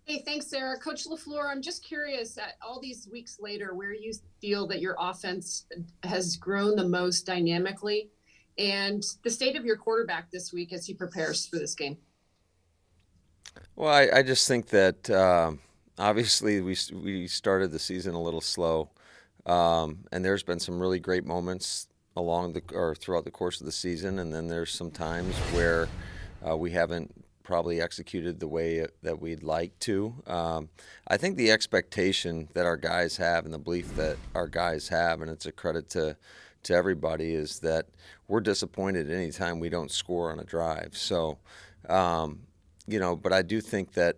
Hey, thanks, Sarah. Coach LaFleur, I'm just curious, all these weeks later, where you feel that your offense has grown the most dynamically, and the state of your quarterback this week as he prepares for this game. Well, I just think that obviously we started the season a little slow, and there's been some really great moments along the or throughout the course of the season, and then there's some times where we haven't probably executed the way that we'd like to. I think the expectation that our guys have and the belief that our guys have, and it's a credit to everybody, is that we're disappointed anytime we don't score on a drive. So. Um, but I do think that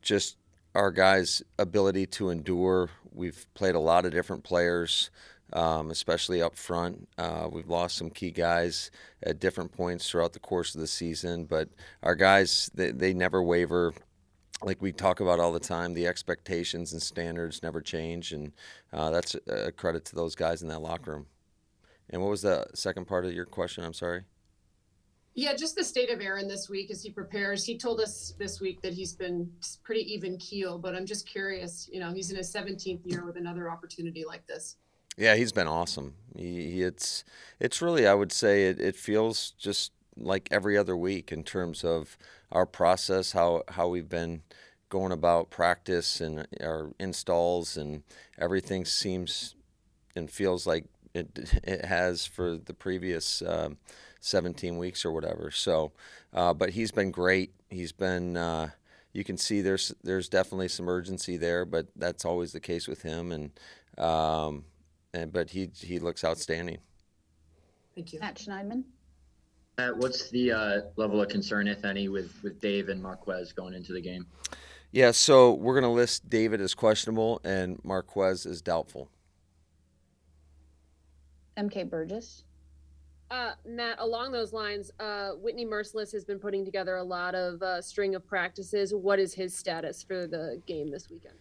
just our guys' ability to endure. We've played a lot of different players, especially up front. We've lost some key guys at different points throughout the course of the season, but our guys, they never waver. Like we talk about all the time, the expectations and standards never change, and that's a credit to those guys in that locker room. And what was the second part of your question? I'm sorry. Yeah, just the state of Aaron this week as he prepares. He told us this week that he's been pretty even keel, but I'm just curious. He's in his 17th year with another opportunity like this. Yeah, he's been awesome. It's really, I would say it feels just like every other week in terms of our process, how we've been going about practice and our installs, and everything seems and feels like it has for the previous 17 weeks or whatever. So, but he's been great. He's been. You can see there's definitely some urgency there, but that's always the case with him. But he looks outstanding. Thank you. Matt Schneidman. What's the level of concern, if any, with Dave and Marquez going into the game? Yeah, so we're gonna list David as questionable and Marquez as doubtful. MK Burgess. Matt, along those lines, Whitney Merciless has been putting together a lot of string of practices. What is his status for the game this weekend?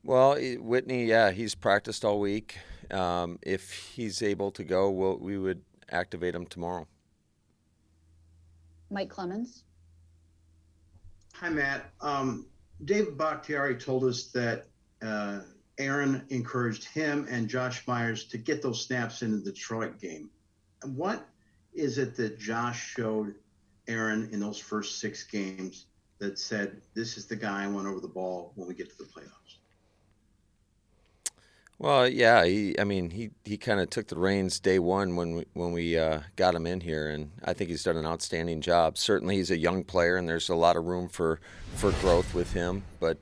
Well, Whitney, yeah, he's practiced all week. If he's able to go, we would activate him tomorrow. Mike Clemens. Hi, Matt. David Bakhtiari told us that Aaron encouraged him and Josh Myers to get those snaps in the Detroit game. What is it that Josh showed Aaron in those first 6 games that said, this is the guy I want over the ball when we get to the playoffs? Well, yeah, he kind of took the reins day one when we got him in here, and I think he's done an outstanding job. Certainly, he's a young player, and there's a lot of room for growth with him. But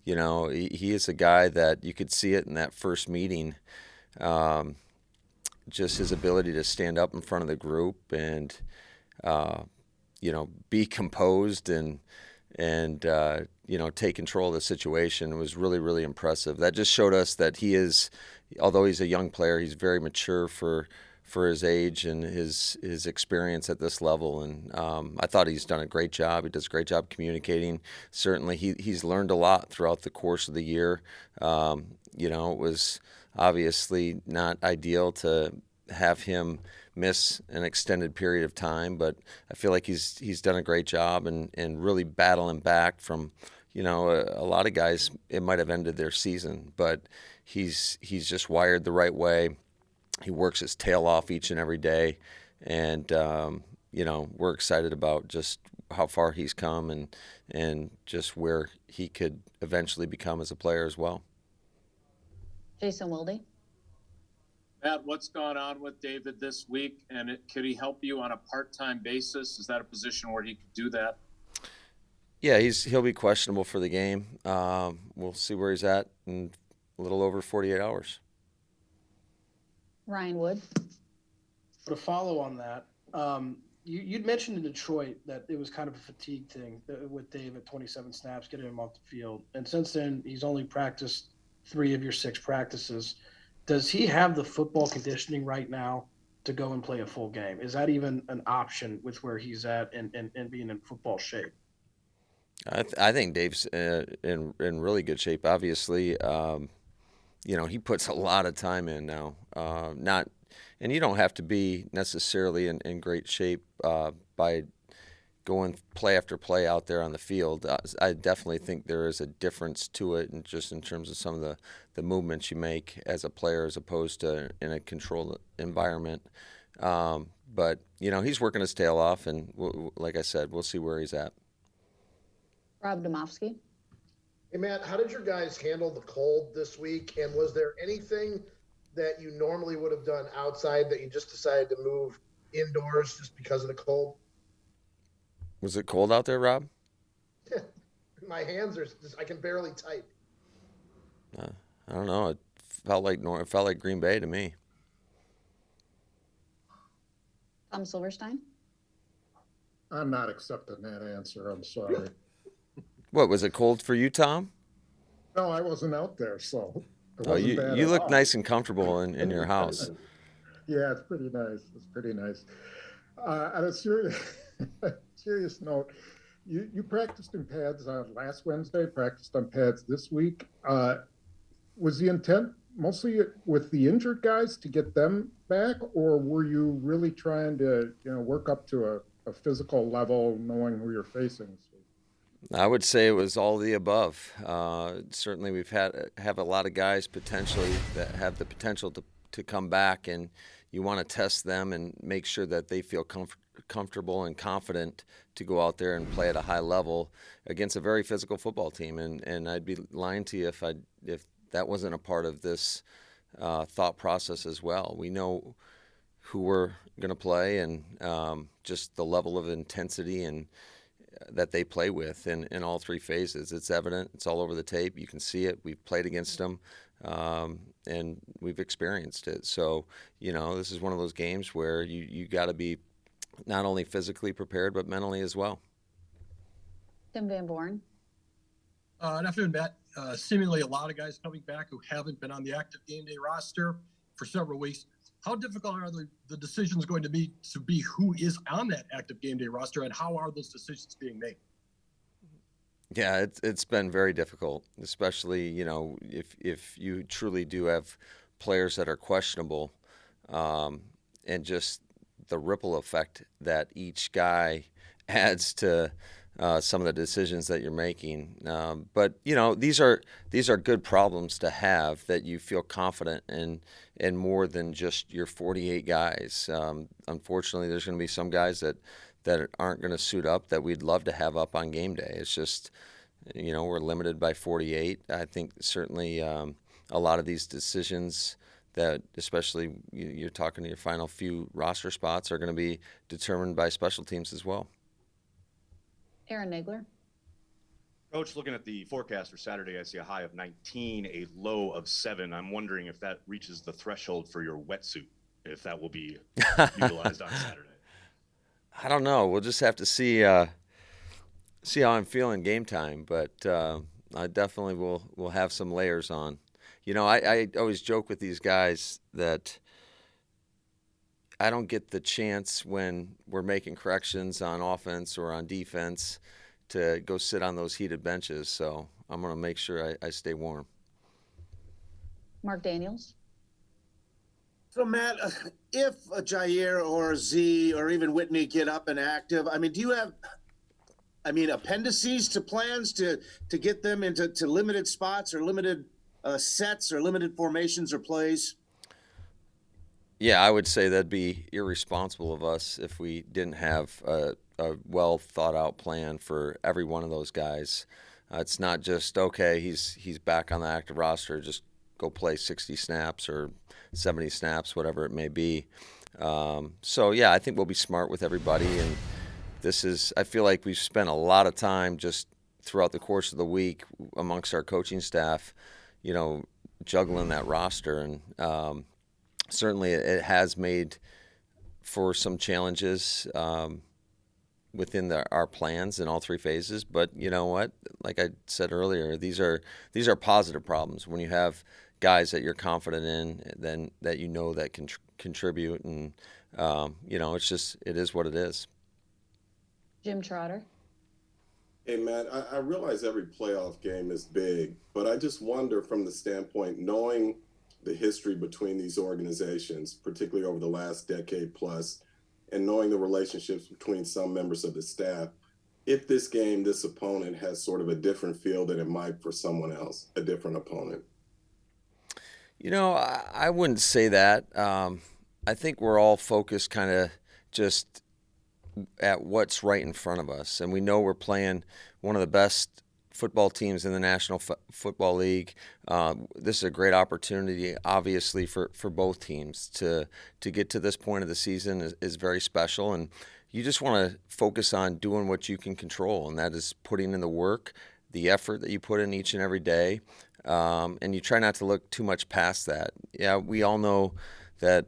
he is a guy that you could see it in that first meeting. Just his ability to stand up in front of the group and be composed and take control of the situation was really, really impressive. That just showed us that he is, although he's a young player, he's very mature for his age and his experience at this level. And I thought he's done a great job. He does a great job communicating. Certainly, he's learned a lot throughout the course of the year. It was obviously not ideal to have him miss an extended period of time, but I feel like he's done a great job and really battling back from, a lot of guys, it might have ended their season, but he's just wired the right way. He works his tail off each and every day, and we're excited about just how far he's come and just where he could eventually become as a player as well. Jason Wilde. Matt, what's gone on with David this week, and could he help you on a part-time basis? Is that a position where he could do that? Yeah, he'll be questionable for the game. We'll see where he's at in a little over 48 hours. Ryan Wood. To follow on that, you'd mentioned in Detroit that it was kind of a fatigue thing with Dave at 27 snaps, getting him off the field. And since then, he's only practiced 3 of your 6 practices. Does he have the football conditioning right now to go and play a full game? Is that even an option with where he's at and being in football shape? I think Dave's in really good shape. Obviously, he puts a lot of time in now. And you don't have to be necessarily in great shape by going play after play out there on the field. I definitely think there is a difference to it, and just in terms of some of the movements you make as a player as opposed to in a controlled environment. But he's working his tail off, and like I said, we'll see where he's at. Rob Domofsky. Hey, Matt, how did your guys handle the cold this week? And was there anything that you normally would have done outside that you just decided to move indoors just because of the cold? Was it cold out there, Rob? My hands are just, I can barely type. I don't know. It felt like Green Bay to me. Tom Silverstein. I'm not accepting that answer. I'm sorry. What, was it cold for you, Tom? No, I wasn't out there, so it Oh, wasn't bad you at look all. nice and comfortable in your house. Yeah, it's pretty nice. It's pretty nice. On a serious note, you practiced in pads last Wednesday, practiced on pads this week. Was the intent mostly with the injured guys to get them back, or were you really trying to work up to a physical level, knowing who you're facing this week? I would say it was all the above. Certainly, we've have a lot of guys potentially that have the potential to come back, and you want to test them and make sure that they feel comfortable and confident to go out there and play at a high level against a very physical football team. And I'd be lying to you if that wasn't a part of this thought process as well. We know who we're going to play, and just the level of intensity and that they play with in all three phases. It's evident. It's all over the tape. You can see it. We've played against them, and we've experienced it. So, this is one of those games where you got to be not only physically prepared, but mentally as well. Tim Van Born. Good afternoon, Matt. Seemingly a lot of guys coming back who haven't been on the active game day roster for several weeks. How difficult are the decisions going to be who is on that active game day roster, and how are those decisions being made? Yeah, it's been very difficult, especially, if you truly do have players that are questionable, and just the ripple effect that each guy adds to some of the decisions that you're making. But these are good problems to have, that you feel confident in more than just your 48 guys. Unfortunately, there's going to be some guys that aren't going to suit up that we'd love to have up on game day. It's just, we're limited by 48. I think certainly a lot of these decisions that, especially you're talking to your final few roster spots, are going to be determined by special teams as well. Aaron Nagler. Coach, looking at the forecast for Saturday, I see a high of 19, a low of 7. I'm wondering if that reaches the threshold for your wetsuit, if that will be utilized on Saturday. I don't know. We'll just have to see how I'm feeling game time, but I definitely will have some layers on. I always joke with these guys that I don't get the chance when we're making corrections on offense or on defense to go sit on those heated benches. So I'm going to make sure I stay warm. Mark Daniels. So, Matt, if a Jair or a Z or even Whitney get up and active, do you have, appendices to plans to get them into limited spots or limited sets or limited formations or plays? Yeah, I would say that'd be irresponsible of us if we didn't have a well thought out plan for every one of those guys. It's not just, okay, he's back on the active roster, just go play 60 snaps or 70 snaps, whatever it may be. So yeah, I think we'll be smart with everybody, and I feel like we've spent a lot of time just throughout the course of the week amongst our coaching staff, juggling that roster, and certainly it has made for some challenges within our plans in all three phases. But you know what? Like I said earlier, these are positive problems. When you have guys that you're confident in, then that that can contribute, and it is what it is. Jim Trotter. Hey, Matt, I realize every playoff game is big, but I just wonder from the standpoint, knowing the history between these organizations, particularly over the last decade plus, and knowing the relationships between some members of the staff, if this game, this opponent has sort of a different feel than it might for someone else, a different opponent? I wouldn't say that. I think we're all focused kind of just at what's right in front of us. And we know we're playing one of the best football teams in the National Football League. This is a great opportunity, obviously, for both teams to get to this point of the season is very special. And you just want to focus on doing what you can control, and that is putting in the work, the effort that you put in each and every day. And you try not to look too much past that. Yeah, we all know that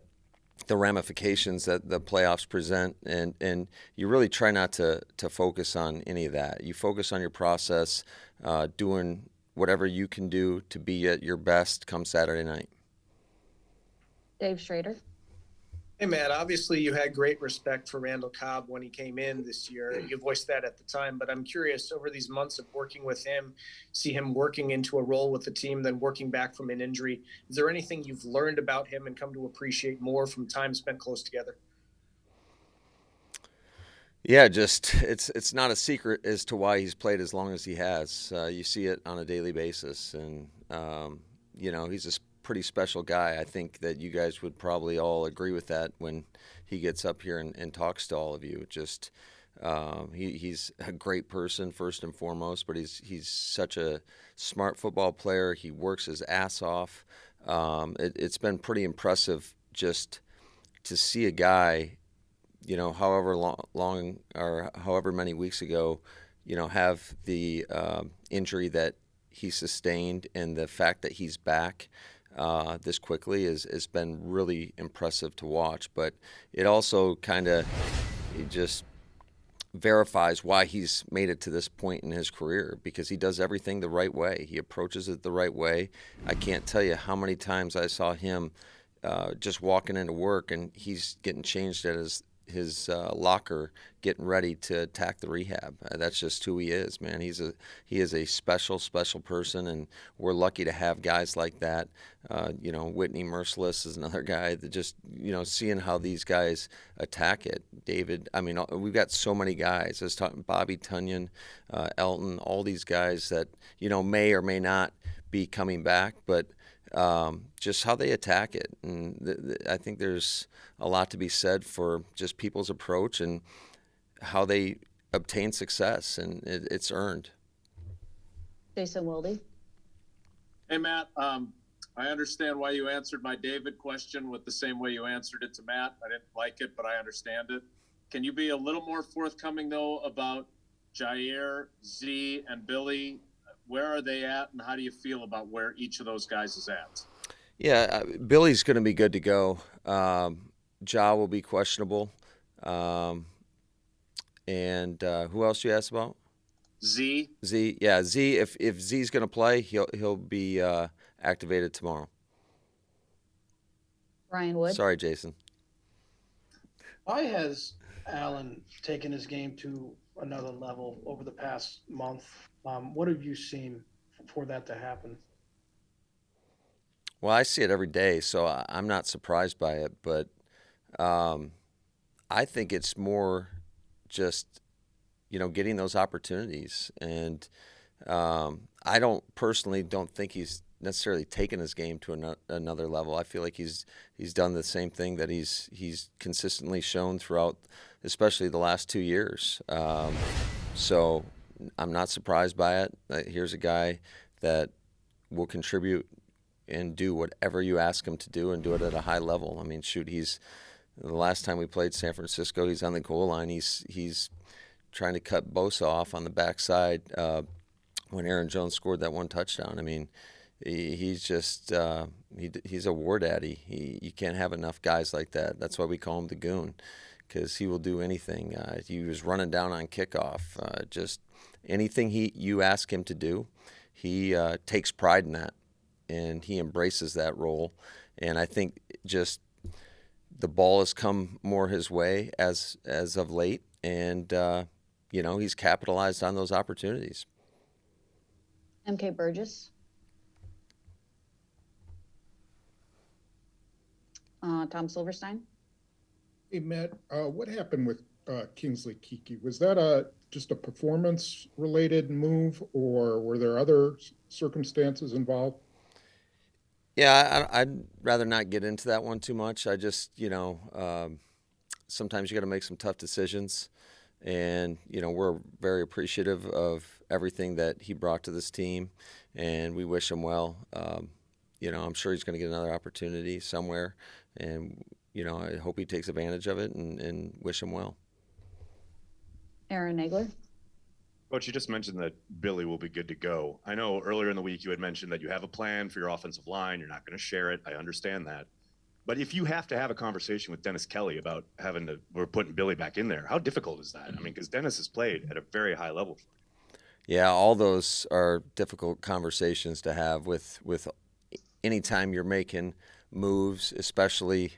the ramifications that the playoffs present, and you really try not to focus on any of that. You focus on your process, doing whatever you can do to be at your best come Saturday night. Dave Schrader. Hey, Matt, obviously you had great respect for Randall Cobb when he came in this year. You voiced that at the time, but I'm curious, over these months of working with him, see him working into a role with the team, then working back from an injury. Is there anything you've learned about him and come to appreciate more from time spent close together? Yeah, just it's not a secret as to why he's played as long as he has. You see it on a daily basis, and he's a pretty special guy. I think that you guys would probably all agree with that when he gets up here and talks to all of you. Just he's a great person first and foremost, but he's such a smart football player. He works his ass off. It's been pretty impressive just to see a guy, however long or however many weeks ago, have the injury that he sustained, and the fact that he's back this quickly has been really impressive to watch. But it also kind of just verifies why he's made it to this point in his career, because he does everything the right way. He approaches it the right way. I can't tell you how many times I saw him just walking into work, and he's getting changed at his locker, getting ready to attack the rehab. That's just who he is, man. He is a special person, and we're lucky to have guys like that. Whitney Merciless is another guy that just, seeing how these guys attack it. David, I mean, we've got so many guys. I was talking Bobby Tunyon, Elton, all these guys that, may or may not be coming back, but just how they attack it. And I think there's a lot to be said for just people's approach and how they obtain success, and it's earned. Jason Wilde. Hey, Matt, I understand why you answered my David question with the same way you answered it to Matt. I didn't like it, but I understand it. Can you be a little more forthcoming, though, about Jair, Z, and Billy? Where are they at, and how do you feel about where each of those guys is at? Yeah, Billy's going to be good to go. Ja will be questionable. And who else you asked about? Z. Yeah, Z. If Z's going to play, he'll be activated tomorrow. Ryan Wood. Sorry, Jason. Why has Allen taken his game to another level over the past month? What have you seen for that to happen? Well, I see it every day, so I'm not surprised by it. But I think it's more just, getting those opportunities. And I personally don't think he's necessarily taken his game to another level. I feel like he's done the same thing that he's consistently shown throughout, especially the last 2 years. So I'm not surprised by it. Here's a guy that will contribute and do whatever you ask him to do, and do it at a high level. I mean, shoot, the last time we played San Francisco, he's on the goal line. He's trying to cut Bosa off on the backside when Aaron Jones scored that one touchdown. I mean, he's just he's a war daddy. You can't have enough guys like that. That's why we call him the Goon, because he will do anything. He was running down on kickoff. Just anything you ask him to do, he takes pride in that, and he embraces that role. And I think just the ball has come more his way as of late, and he's capitalized on those opportunities. MK Burgess. Tom Silverstein. Hey, Matt, what happened with Kingsley Kiki? Was that just a performance-related move, or were there other circumstances involved? Yeah, I'd rather not get into that one too much. I just, sometimes you got to make some tough decisions. And, we're very appreciative of everything that he brought to this team, and we wish him well. I'm sure he's going to get another opportunity somewhere, and, I hope he takes advantage of it and wish him well. Aaron Nagler. Coach, you just mentioned that Billy will be good to go. I know earlier in the week you had mentioned that you have a plan for your offensive line. You're not going to share it. I understand that. But if you have to have a conversation with Dennis Kelly about we're putting Billy back in there, how difficult is that? I mean, because Dennis has played at a very high level. Yeah, all those are difficult conversations to have with anytime you're making moves, especially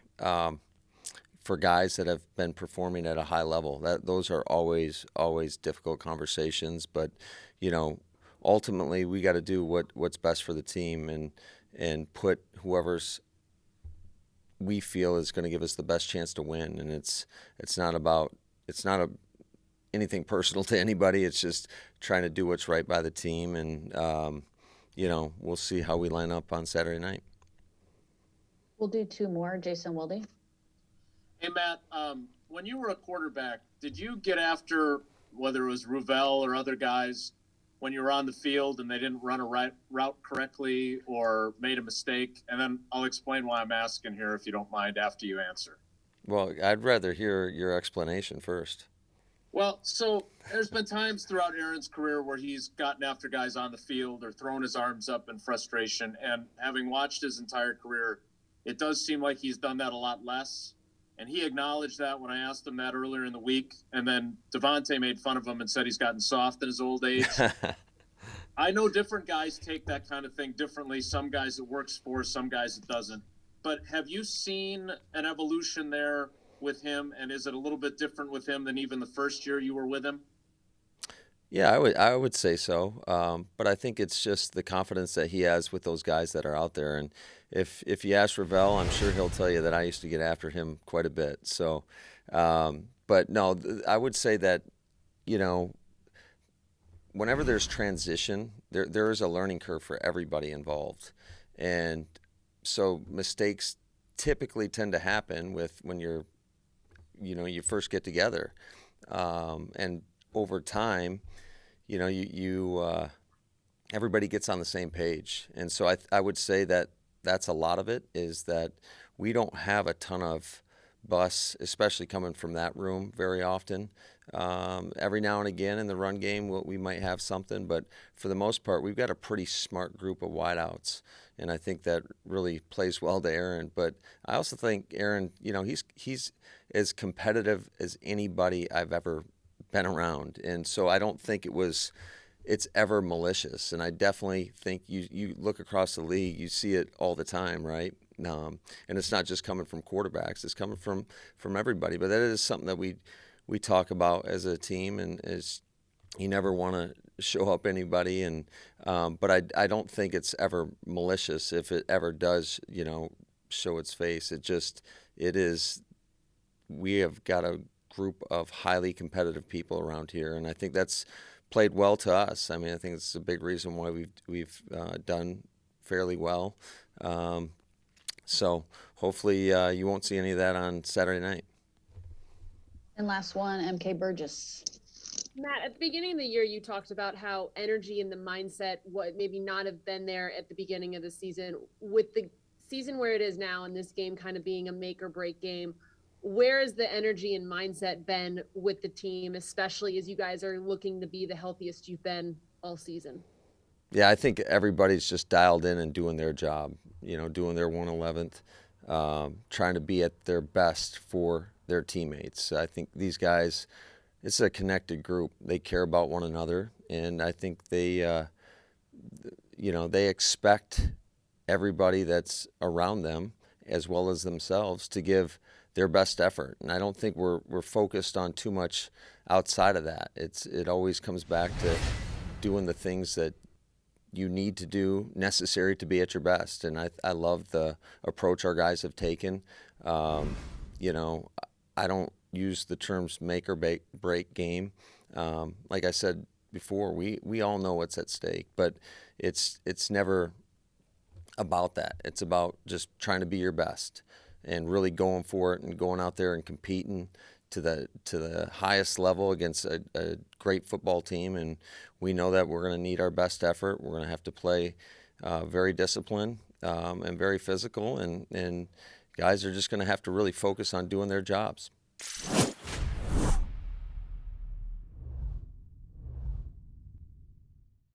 for guys that have been performing at a high level. Those are always difficult conversations. But ultimately we got to do what's best for the team and put whoever's we feel is going to give us the best chance to win. And it's not anything personal to anybody. It's just trying to do what's right by the team. And, we'll see how we line up on Saturday night. We'll do two more. Jason Wilde. Hey, Matt, when you were a quarterback, did you get after whether it was Rouvel or other guys when you were on the field and they didn't run a route correctly or made a mistake? And then I'll explain why I'm asking here, if you don't mind, after you answer. Well, I'd rather hear your explanation first. Well, so there's been times throughout Aaron's career where he's gotten after guys on the field or thrown his arms up in frustration. And having watched his entire career, it does seem like he's done that a lot less. And he acknowledged that when I asked him that earlier in the week. And then Devontae made fun of him and said he's gotten soft in his old age. I know different guys take that kind of thing differently. Some guys it works for, some guys it doesn't. But have you seen an evolution there with him? And is it a little bit different with him than even the first year you were with him? Yeah, I would say so. But I think it's just the confidence that he has with those guys that are out there. And if you ask Ravel, I'm sure he'll tell you that I used to get after him quite a bit. So, but no, I would say that, whenever there's transition, there is a learning curve for everybody involved. And so mistakes typically tend to happen when you first get together. And over time, everybody gets on the same page. And so I would say that that's a lot of it, is that we don't have a ton of bus, especially coming from that room very often. Every now and again in the run game, we might have something, but for the most part, we've got a pretty smart group of wideouts. And I think that really plays well to Aaron. But I also think Aaron, he's as competitive as anybody I've ever been around. And so I don't think it's ever malicious. And I definitely think you look across the league, you see it all the time, right? And it's not just coming from quarterbacks, it's coming from everybody. But that is something that we talk about as a team, and is you never want to show up anybody. And but I don't think it's ever malicious. If it ever does, show its face, it is. We have got a group of highly competitive people around here, and I think that's played well to us. I mean, I think it's a big reason why we've done fairly well. So hopefully you won't see any of that on Saturday night. And last one, MK Burgess. Matt, at the beginning of the year, you talked about how energy and the mindset would maybe not have been there at the beginning of the season. With the season where it is now, and this game kind of being a make or break game, where has the energy and mindset been with the team, especially as you guys are looking to be the healthiest you've been all season? Yeah, I think everybody's just dialed in and doing their job, doing their 111th, trying to be at their best for their teammates. I think these guys, it's a connected group. They care about one another, and I think they expect everybody that's around them, as well as themselves, to give their best effort. And I don't think we're focused on too much outside of that. It always comes back to doing the things that you need to do, necessary to be at your best. And I love the approach our guys have taken. I I don't use the terms make or break game. Like I said before, we all know what's at stake, but it's never about that. It's about just trying to be your best and really going for it and going out there and competing to the highest level against a great football team. And we know that we're going to need our best effort. We're going to have to play very disciplined and very physical, and guys are just going to have to really focus on doing their jobs.